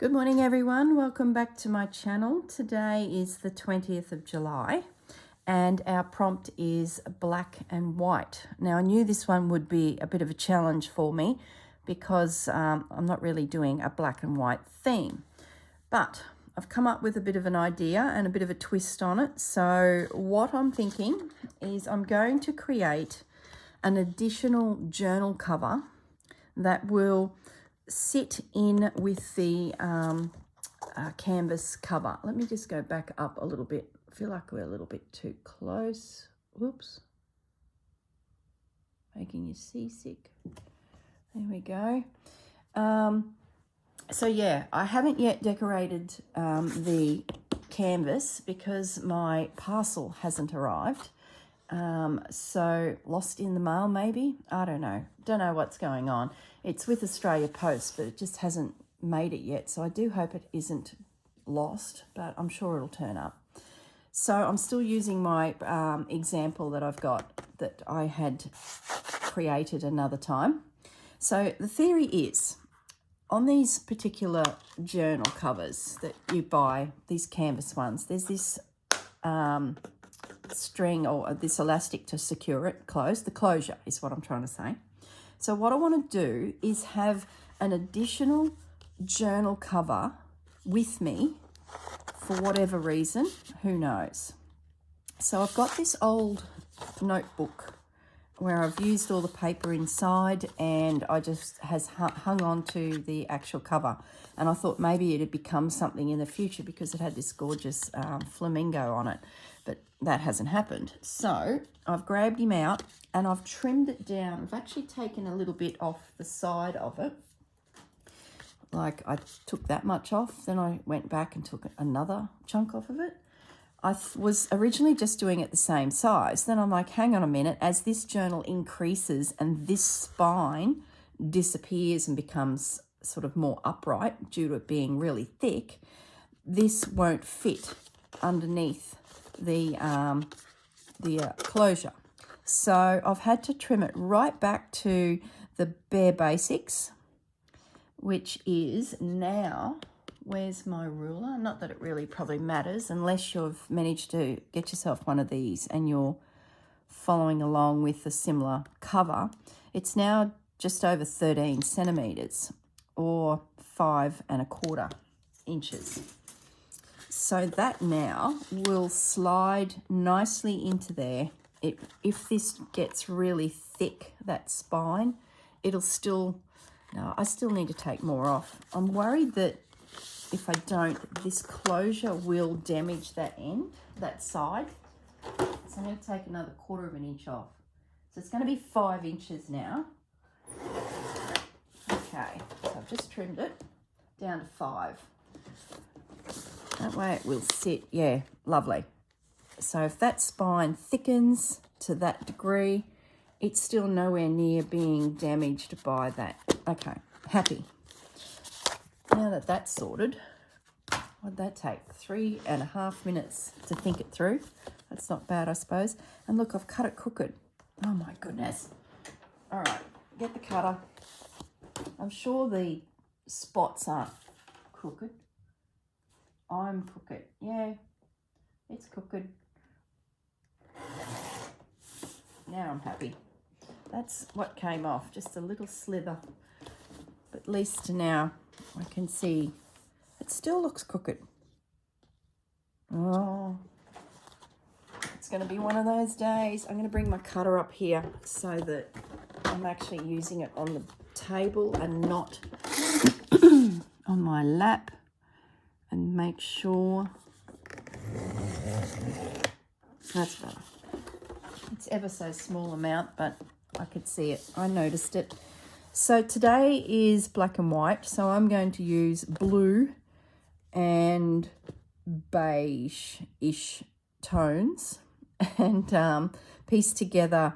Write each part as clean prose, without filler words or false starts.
Good morning everyone, welcome back to my channel. Today is the 20th of July and our prompt is black and white. Now I knew this one would be a bit of a challenge for me because I'm not really doing a black and white theme, but I've come up with a bit of an idea and a bit of a twist on it. So what I'm thinking is I'm going to create an additional journal cover that will sit in with the canvas cover. Let me just go back up a little bit. I feel like we're a little bit too close. Whoops. Making you seasick. There we go. So yeah, I haven't yet decorated the canvas because my parcel hasn't arrived. So lost in the mail maybe, I don't know what's going on. It's with Australia Post, but it just hasn't made it yet, so I do hope it isn't lost, but I'm sure it'll turn up. So I'm still using my example that I've got that I had created another time. So the theory is, on these particular journal covers that you buy, these canvas ones, there's this string or this elastic to secure it closed. The closure is what I'm trying to say. So what I want to do is have an additional journal cover with me for whatever reason, who knows. So I've got this old notebook where I've used all the paper inside and I just has hung on to the actual cover, and I thought maybe it'd become something in the future because it had this gorgeous flamingo on it, but that hasn't happened. So I've grabbed him out and I've trimmed it down. I've actually taken a little bit off the side of it, like I took that much off, then I went back and took another chunk off of it. I was originally just doing it the same size. Then I'm like, hang on a minute, as this journal increases and this spine disappears and becomes sort of more upright due to it being really thick, this won't fit underneath the closure. So I've had to trim it right back to the bare basics, which is now, where's my ruler? Not that it really probably matters unless you've managed to get yourself one of these and you're following along with a similar cover. It's now just over 13 centimeters or 5 1/4 inches. So that now will slide nicely into there. If this gets really thick, that spine, it'll still, no, I still need to take more off. I'm worried that if I don't, this closure will damage that end, that side. So I'm going to take another 1/4 inch off. So it's going to be 5 inches now. Okay, so I've just trimmed it down to 5. That way it will sit, yeah, lovely. So if that spine thickens to that degree, it's still nowhere near being damaged by that. Okay, happy. Now that that's sorted, what'd that take? 3.5 minutes to think it through. That's not bad, I suppose. And look, I've cut it crooked. Oh my goodness. All right, get the cutter. I'm sure the spots aren't crooked. I'm crooked. Yeah, it's crooked. Now I'm happy. That's what came off, just a little slither. But at least now I can see it still looks crooked. Oh, it's going to be one of those days. I'm going to bring my cutter up here so that I'm actually using it on the table and not on my lap, and make sure that's better. It's ever so small amount, but I could see it. I noticed it. So today is black and white, so I'm going to use blue and beige-ish tones and piece together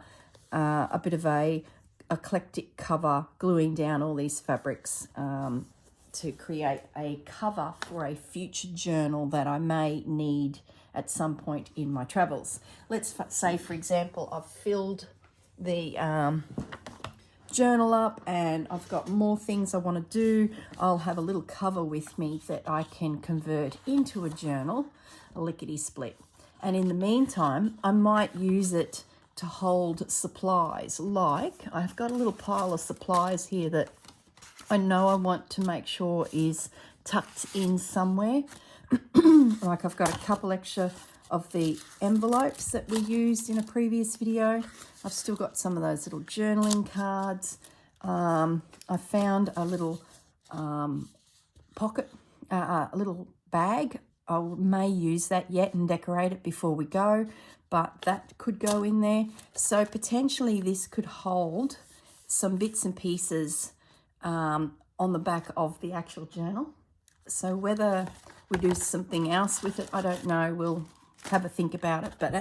a bit of a eclectic cover, gluing down all these fabrics to create a cover for a future journal that I may need at some point in my travels. Let's say, for example, I've filled the journal up and I've got more things I want to do, I'll have a little cover with me that I can convert into a journal, a lickety-split. And in the meantime, I might use it to hold supplies. Like, I've got a little pile of supplies here that I know I want to make sure is tucked in somewhere. Like, I've got a couple extra of the envelopes that we used in a previous video. I've still got some of those little journaling cards. I found a little pocket, a little bag. I may use that yet and decorate it before we go, but that could go in there. So potentially this could hold some bits and pieces on the back of the actual journal. So whether we do something else with it, I don't know. We'll have a think about it. But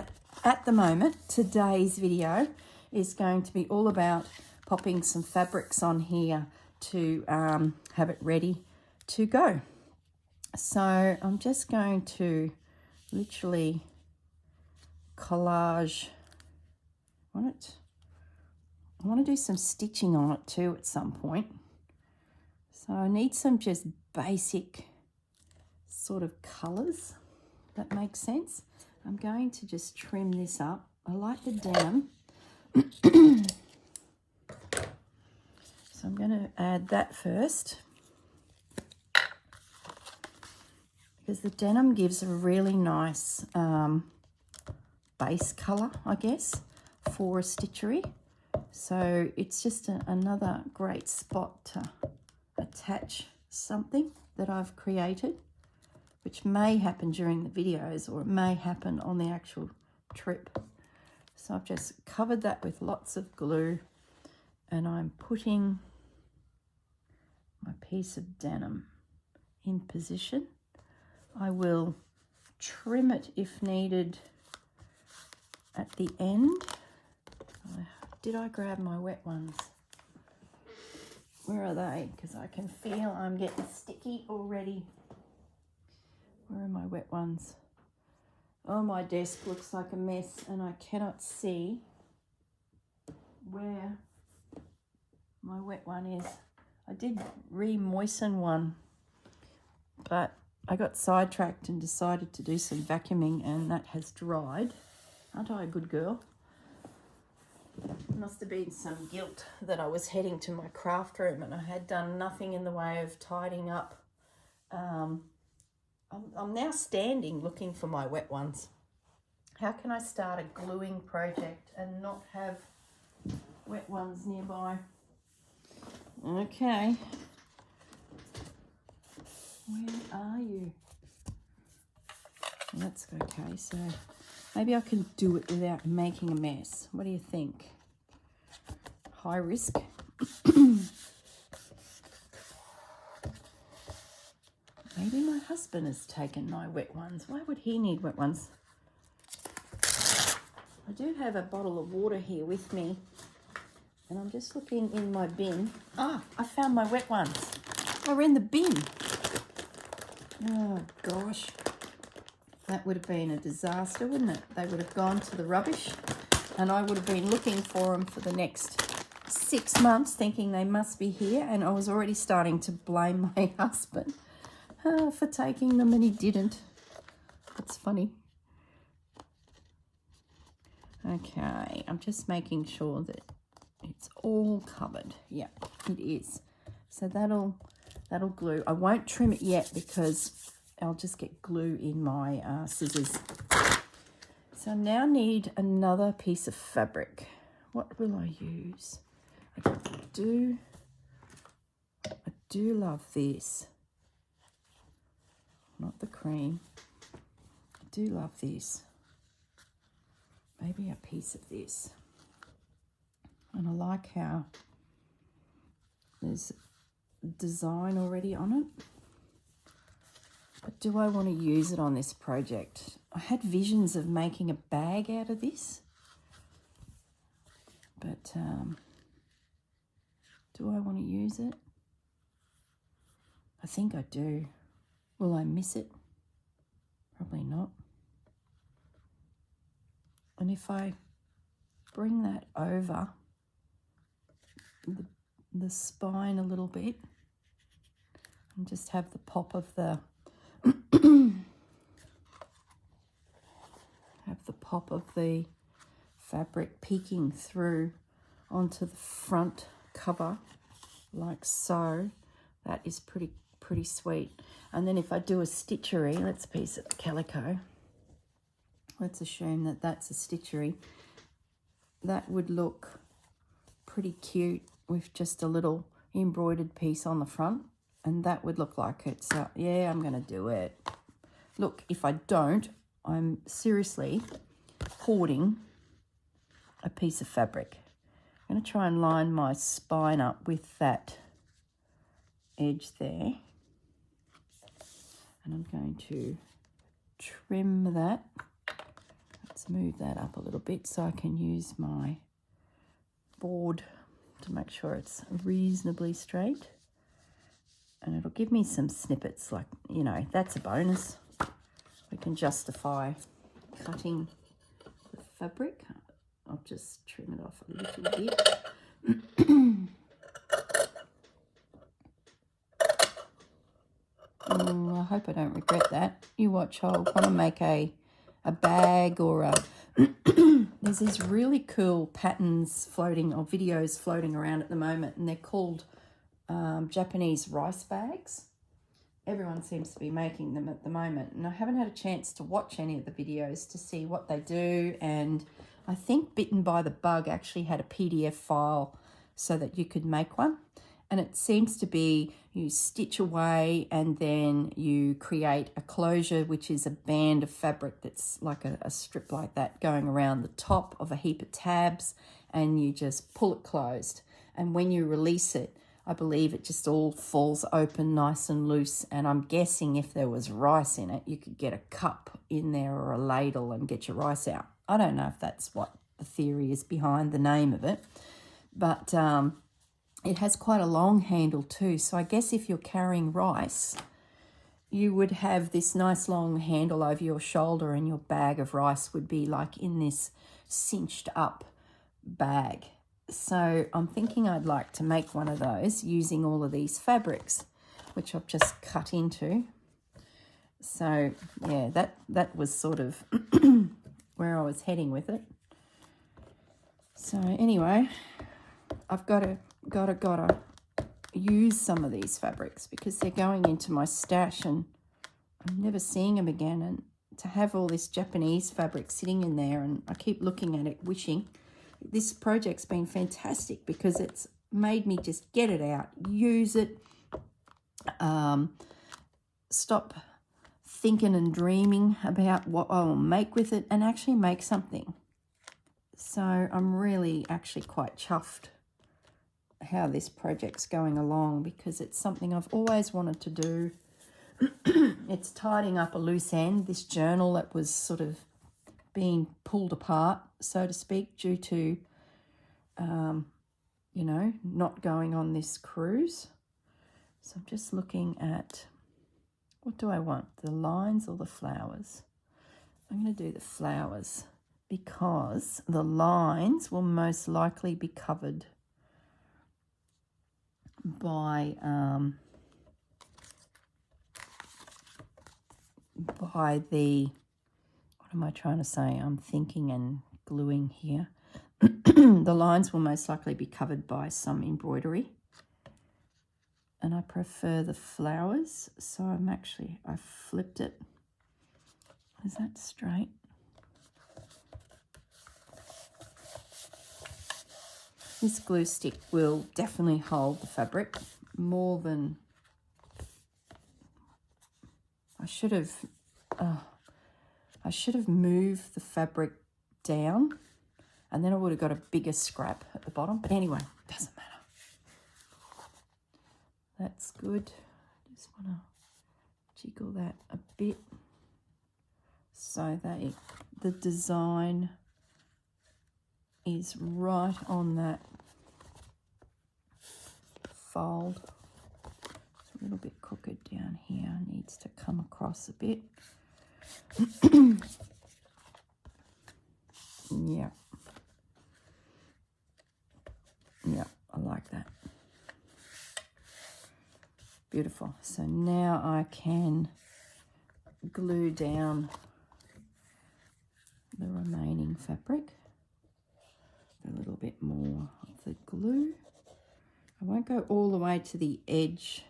at the moment, today's video is going to be all about popping some fabrics on here to have it ready to go. So I'm just going to literally collage on it. I want to do some stitching on it too at some point. So I need some just basic sort of colours. That makes sense. I'm going to just trim this up. I like the denim. So I'm going to add that first, because the denim gives a really nice base colour, I guess, for a stitchery. So it's just another great spot to attach something that I've created, which may happen during the videos or it may happen on the actual trip. So I've just covered that with lots of glue and I'm putting my piece of denim in position. I will trim it if needed at the end. Did I grab my wet ones? Where are they? Because I can feel I'm getting sticky already. Where are my wet ones? Oh, my desk looks like a mess and I cannot see where my wet one is. I did re-moisten one, but I got sidetracked and decided to do some vacuuming and that has dried. Aren't I a good girl? Must have been some guilt that I was heading to my craft room and I had done nothing in the way of tidying up. I'm now standing looking for my wet ones. How can I start a gluing project and not have wet ones nearby? Okay. Where are you? That's okay. So maybe I can do it without making a mess. What do you think? High risk. Maybe my husband has taken my wet ones. Why would he need wet ones? I do have a bottle of water here with me. And I'm just looking in my bin. Ah, I found my wet ones. They're in the bin. Oh, gosh. That would have been a disaster, wouldn't it? They would have gone to the rubbish. And I would have been looking for them for the next 6 months, thinking they must be here. And I was already starting to blame my husband for taking them, and he didn't. That's funny. Okay, I'm just making sure that it's all covered. Yeah, it is. So that'll glue. I won't trim it yet because I'll just get glue in my scissors. So I now need another piece of fabric. What will I use? I do love this. Not the cream. I do love this. Maybe a piece of this. And I like how there's design already on it. But do I want to use it on this project? I had visions of making a bag out of this. But do I want to use it? I think I do. Will I miss it? Probably not. And if I bring that over the spine a little bit and just have the pop of the fabric peeking through onto the front cover like so. That is pretty sweet. And then if I do a stitchery, let's piece of calico. Let's assume that that's a stitchery. That would look pretty cute with just a little embroidered piece on the front, and that would look like it. So yeah, I'm going to do it. Look, if I don't, I'm seriously hoarding a piece of fabric. I'm going to try and line my spine up with that edge there, and I'm going to trim that. Let's move that up a little bit so I can use my board to make sure it's reasonably straight, and it'll give me some snippets, like, you know, that's a bonus. We can justify cutting the fabric. I'll just trim it off a little bit. I hope I don't regret that. You watch, I'll want to make a bag or a there's these really cool patterns floating, or videos floating around at the moment, and they're called Japanese rice bags. Everyone seems to be making them at the moment, and I haven't had a chance to watch any of the videos to see what they do. And I think Bitten by the Bug actually had a PDF file so that you could make one, and it seems to be you stitch away and then you create a closure, which is a band of fabric that's like a strip like that going around the top of a heap of tabs, and you just pull it closed, and when you release it, I believe it just all falls open nice and loose. And I'm guessing if there was rice in it, you could get a cup in there or a ladle and get your rice out. I don't know if that's what the theory is behind the name of it, but it has quite a long handle too. So I guess if you're carrying rice, you would have this nice long handle over your shoulder, and your bag of rice would be like in this cinched up bag. So I'm thinking I'd like to make one of those using all of these fabrics, which I've just cut into. So yeah, that was sort of where I was heading with it. So anyway, I've got to use some of these fabrics because they're going into my stash, and I'm never seeing them again. And to have all this Japanese fabric sitting in there, and I keep looking at it wishing. This project's been fantastic because it's made me just get it out, use it, stop thinking and dreaming about what I will make with it, and actually make something. So I'm really actually quite chuffed how this project's going along, because it's something I've always wanted to do. It's tidying up a loose end, this journal that was sort of being pulled apart, so to speak, due to, you know, not going on this cruise. So I'm just looking at, what do I want, the lines or the flowers? I'm going to do the flowers because the lines will most likely be covered by the, what am I trying to say? I'm thinking and gluing here. The lines will most likely be covered by some embroidery, and I prefer the flowers, so I flipped it. Is that straight? This glue stick will definitely hold the fabric more than I should have moved the fabric down, and then I would have got a bigger scrap at the bottom. But anyway, doesn't matter. That's good. Just want to jiggle that a bit so that the design is right on that fold. It's a little bit crooked down here, needs to come across a bit. Yeah, I like that. Beautiful. So now I can glue down the remaining fabric. A little bit more of the glue. I won't go all the way to the edge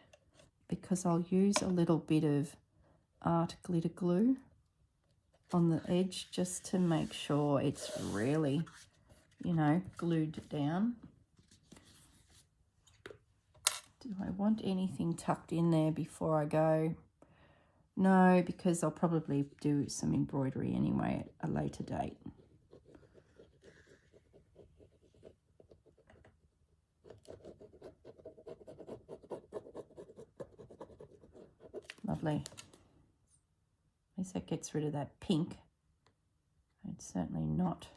because I'll use a little bit of art glitter glue on the edge just to make sure it's really, you know, glued down. Do I want anything tucked in there before I go? No, because I'll probably do some embroidery anyway at a later date. Lovely. At least that gets rid of that pink. It's certainly not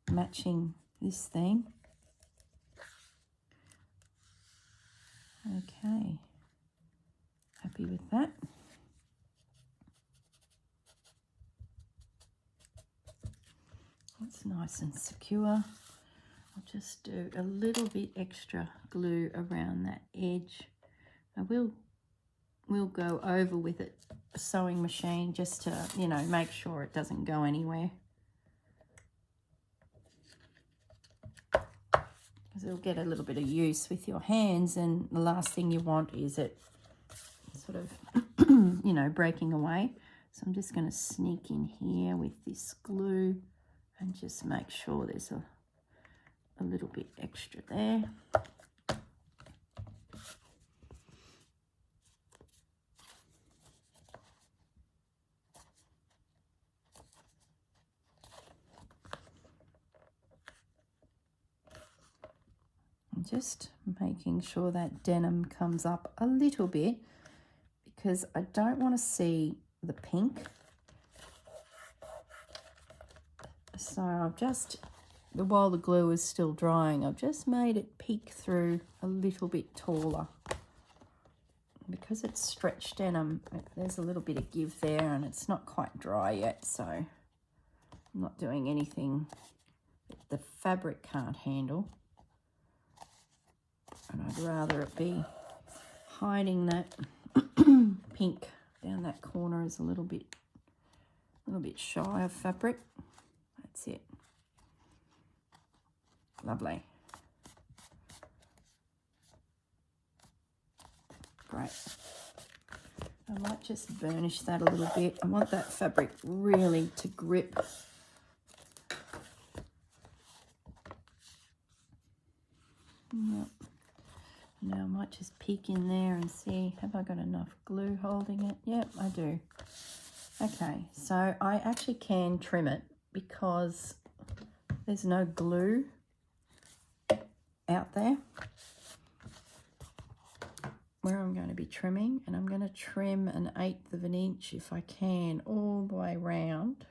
matching this theme. Okay. Happy with that. That's nice and secure. I'll just do a little bit extra glue around that edge. I will go over with a sewing machine just to, you know, make sure it doesn't go anywhere. Because it'll get a little bit of use with your hands, and the last thing you want is it sort of, you know, breaking away. So I'm just going to sneak in here with this glue and just make sure there's a little bit extra there. Just making sure that denim comes up a little bit because I don't want to see the pink. So I've just, while the glue is still drying, I've just made it peek through a little bit taller. Because it's stretched denim, there's a little bit of give there and it's not quite dry yet, so I'm not doing anything that the fabric can't handle. And I'd rather it be hiding that pink down that corner is a little bit shy of fabric. That's it. Lovely. Great. I might just burnish that a little bit. I want that fabric really to grip. Yep. Now I might just peek in there and see, have I got enough glue holding it? Yep, I do. Okay, so I actually can trim it because there's no glue out there where I'm going to be trimming, and I'm going to trim 1/8 of an inch if I can all the way round.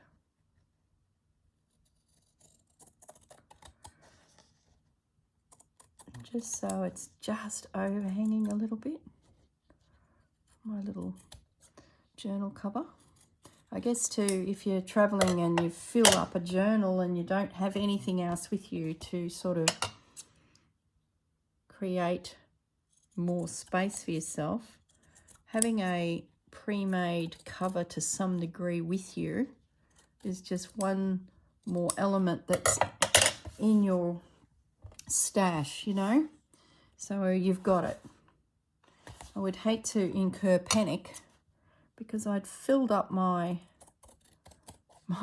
Just so it's just overhanging a little bit. My little journal cover. I guess too, if you're traveling and you fill up a journal and you don't have anything else with you to sort of create more space for yourself, having a pre-made cover to some degree with you is just one more element that's in your stash, you know, so you've got it. I would hate to incur panic because I'd filled up my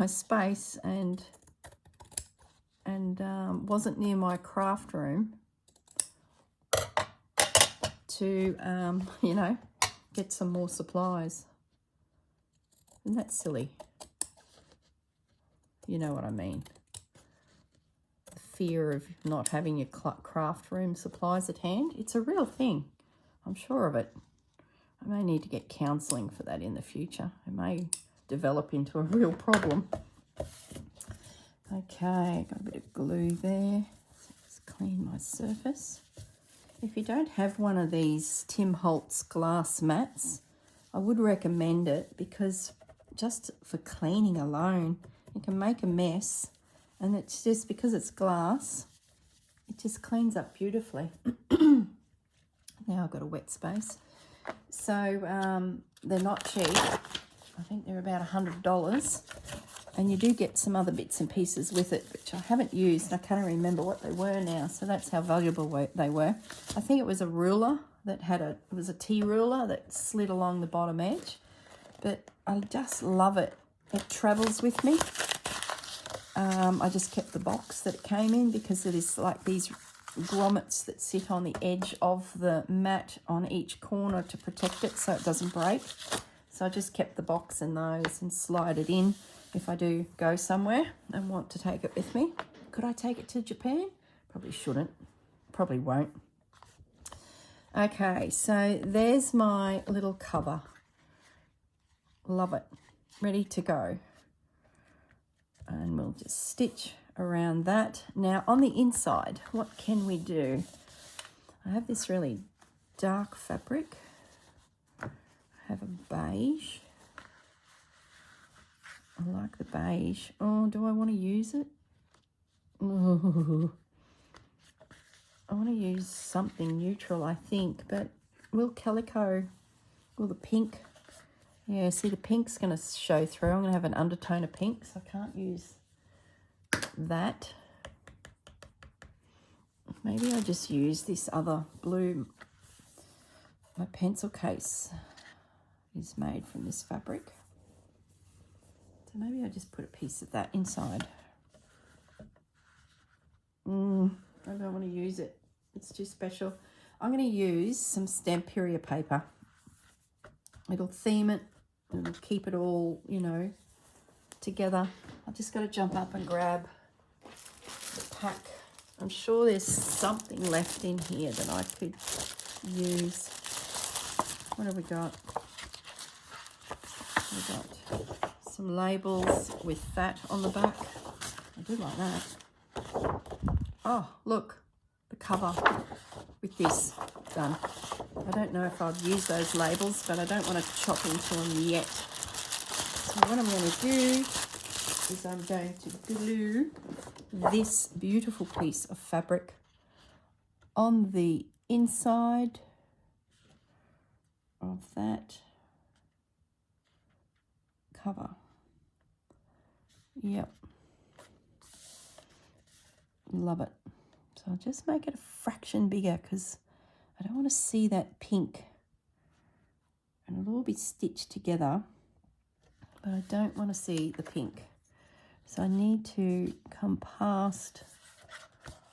space and wasn't near my craft room to you know, get some more supplies. Isn't that silly? You know what I mean. Fear of not having your craft room supplies at hand. It's a real thing. I'm sure of it. I may need to get counselling for that in the future. It may develop into a real problem. Okay, got a bit of glue there. So just clean my surface. If you don't have one of these Tim Holtz glass mats, I would recommend it because just for cleaning alone, you can make a mess. And it's just because it's glass, it just cleans up beautifully. Now I've got a wet space. So they're not cheap. I think they're about $100. And you do get some other bits and pieces with it, which I haven't used. I can't remember what they were now. So that's how valuable they were. I think it was a ruler that had it was a T ruler that slid along the bottom edge. But I just love it. It travels with me. I just kept the box that it came in because it is like these grommets that sit on the edge of the mat on each corner to protect it so it doesn't break. So I just kept the box and those and slide it in if I do go somewhere and want to take it with me. Could I take it to Japan? Probably shouldn't. Probably won't. Okay, so there's my little cover. Love it. Ready to go. And we'll just stitch around that. Now on the inside, what can we do? I have this really dark fabric. I have a beige. I like the beige. Oh, do I want to use it? Ooh. I want to use something neutral, I think, but will calico, will the pink? Yeah, see, the pink's going to show through. I'm going to have an undertone of pink, so I can't use that. Maybe I just use this other blue. My pencil case is made from this fabric. So maybe I just put a piece of that inside. Maybe I want to use it. It's too special. I'm going to use some Stamperia paper. It'll theme it. It'll keep it all, you know, together. I've just got to jump up and grab the pack. I'm sure there's something left in here that I could use. What have we got? We've got some labels with that on the back. I do like that. Oh, look, the cover with this done. I don't know if I'd use those labels, but I don't want to chop into them yet. So what I'm going to do is I'm going to glue this beautiful piece of fabric on the inside of that cover. Yep. Love it. So I'll just make it a fraction bigger because I don't want to see that pink. And it'll all be stitched together, but I don't want to see the pink. So I need to come past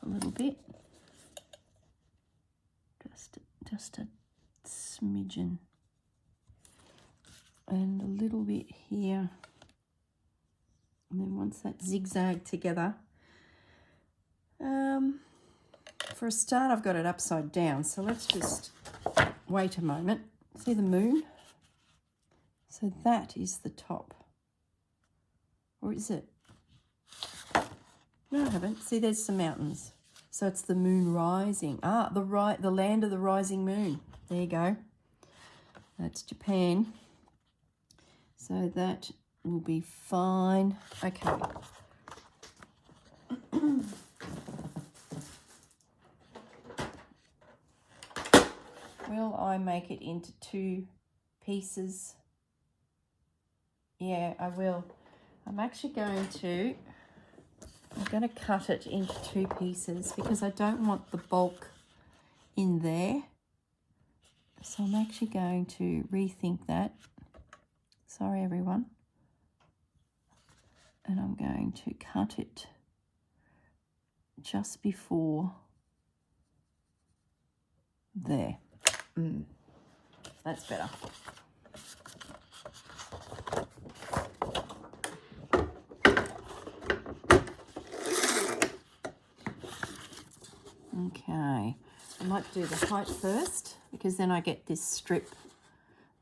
a little bit. Just a smidgen. And a little bit here. And then once that's zigzagged together, for a start, I've got it upside down. So let's just wait a moment. See the moon? So that is the top. Or is it? No, I haven't. See, there's some mountains. So it's the moon rising. Ah, the land of the rising moon. There you go. That's Japan. So that will be fine. Okay. Will I make it into 2 pieces? Yeah, I will. I'm going to cut it into 2 pieces because I don't want the bulk in there. So I'm actually going to rethink that. Sorry, everyone. And I'm going to cut it just before there. That's better. Okay, I might do the height first because then I get this strip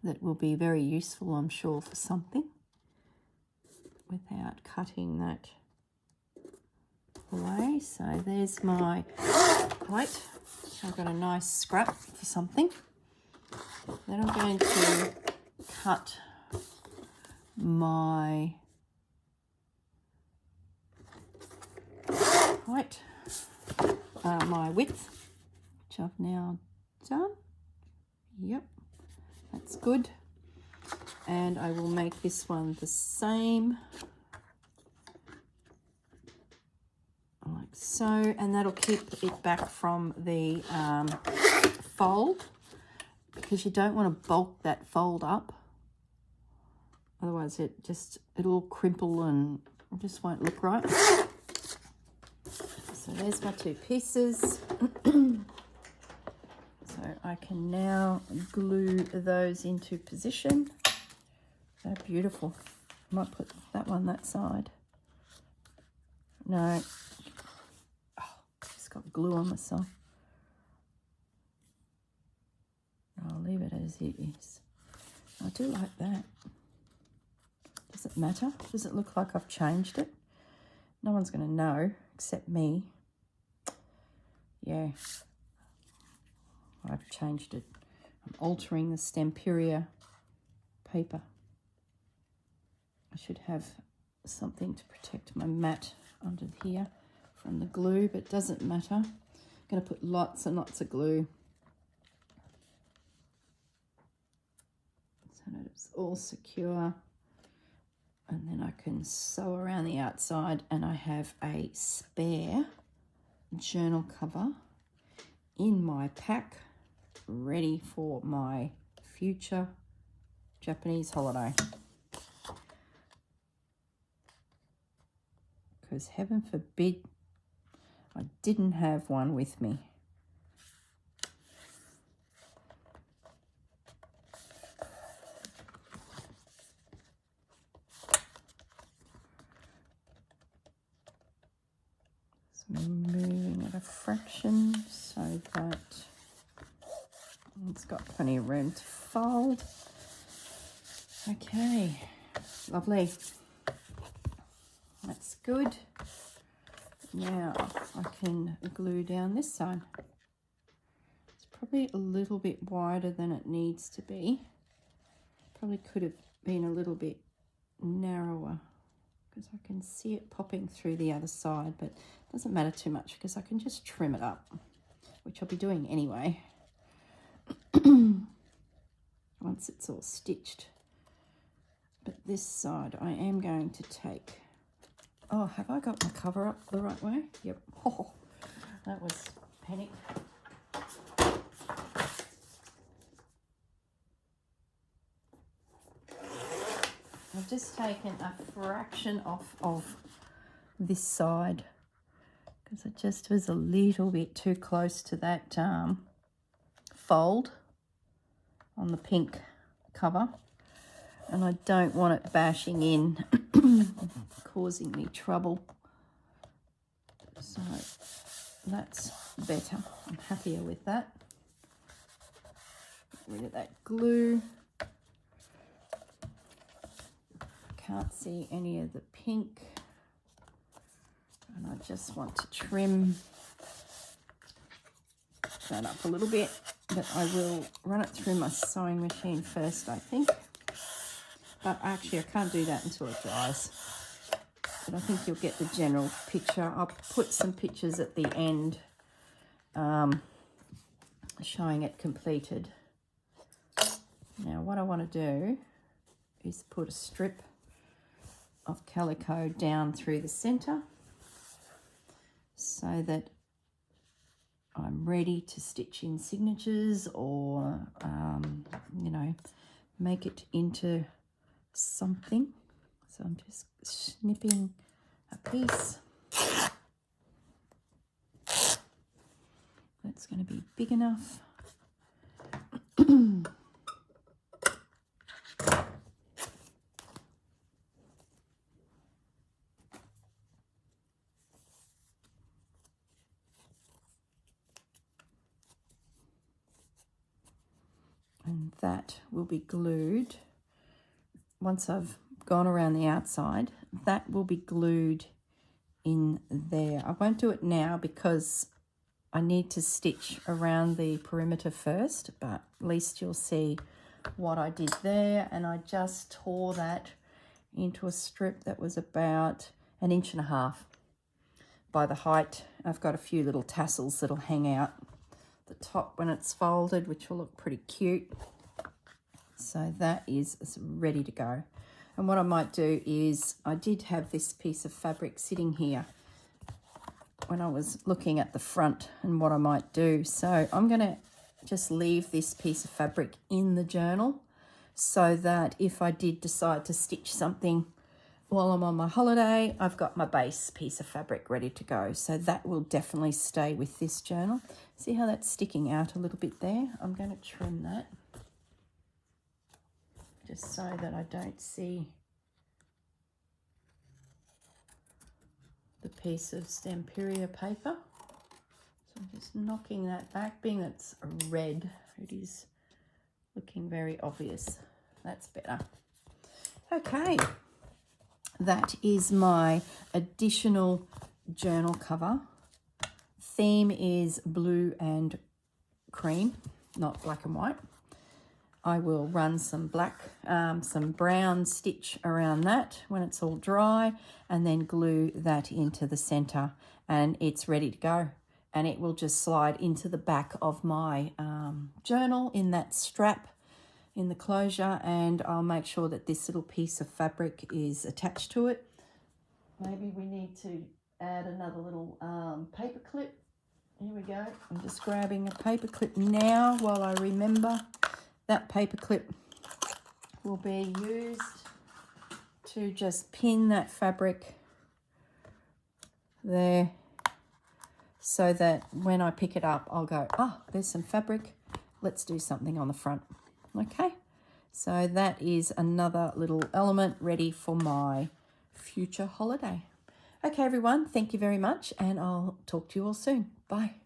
that will be very useful, I'm sure, for something without cutting that away. So there's my height. I've got a nice scrap for something. Then I'm going to cut my height. my width, which I've now done. Yep, that's good. And I will make this one the same, like so, and that'll keep it back from the fold, because you don't want to bulk that fold up, otherwise it'll crimple and it just won't look right. So there's my two pieces. So I can now glue those into position. They're beautiful. I might put that one that side. No. Oh, just got glue on myself. I'll leave it as it is. I do like that. Does it matter? Does it look like I've changed it? No one's going to know except me. Yeah. I've changed it. I'm altering the Stamperia paper. I should have something to protect my mat under here from the glue, but it doesn't matter. I'm going to put lots and lots of glue so that it's all secure. And then I can sew around the outside, and I have a spare journal cover in my pack ready for my future Japanese holiday. Because heaven forbid I didn't have one with me. So moving at a fraction so that it's got plenty of room to fold. Okay, lovely. That's good. Now I can glue down this side. It's probably a little bit wider than it needs to be. Probably could have been a little bit narrower, because I can see it popping through the other side, but it doesn't matter too much because I can just trim it up, which I'll be doing anyway once it's all stitched. But this side I am going to take, oh, have I got my cover up the right way? Yep. Oh, that was panic. I've just taken a fraction off of this side because it just was a little bit too close to that fold on the pink cover, and I don't want it bashing in causing me trouble. So that's better. I'm happier with that. Get rid of that glue. Can't see any of the pink, and I just want to trim that up a little bit, but I will run it through my sewing machine first, I think. But actually I can't do that until it dries, but I think you'll get the general picture. I'll put some pictures at the end showing it completed. Now what I want to do is put a strip of calico down through the center so that I'm ready to stitch in signatures or you know, make it into something. So I'm just snipping a piece that's going to be big enough. And that will be glued once I've gone around the outside. That will be glued in there. I won't do it now because I need to stitch around the perimeter first, but at least you'll see what I did there. And I just tore that into a strip that was about 1.5 inches. by the height. I've got a few little tassels that'll hang out the top when it's folded, which will look pretty cute. So that is ready to go. And what I might do is, I did have this piece of fabric sitting here when I was looking at the front and what I might do. So I'm going to just leave this piece of fabric in the journal so that if I did decide to stitch something while I'm on my holiday, I've got my base piece of fabric ready to go. So that will definitely stay with this journal. See how that's sticking out a little bit there? I'm going to trim that just so that I don't see the piece of Stamperia paper. So I'm just knocking that back. Being that's red, it is looking very obvious. That's better. Okay, that is my additional journal cover. Theme is blue and cream, not black and white. I will run some some brown stitch around that when it's all dry, and then glue that into the center, and it's ready to go. And it will just slide into the back of my journal in that strap in the closure, and I'll make sure that this little piece of fabric is attached to it. Maybe we need to add another little paper clip. Here we go. I'm just grabbing a paper clip now while I remember. That paper clip will be used to just pin that fabric there so that when I pick it up, I'll go, oh, there's some fabric. Let's do something on the front. Okay, so that is another little element ready for my future holiday. Okay, everyone, thank you very much, and I'll talk to you all soon. Bye.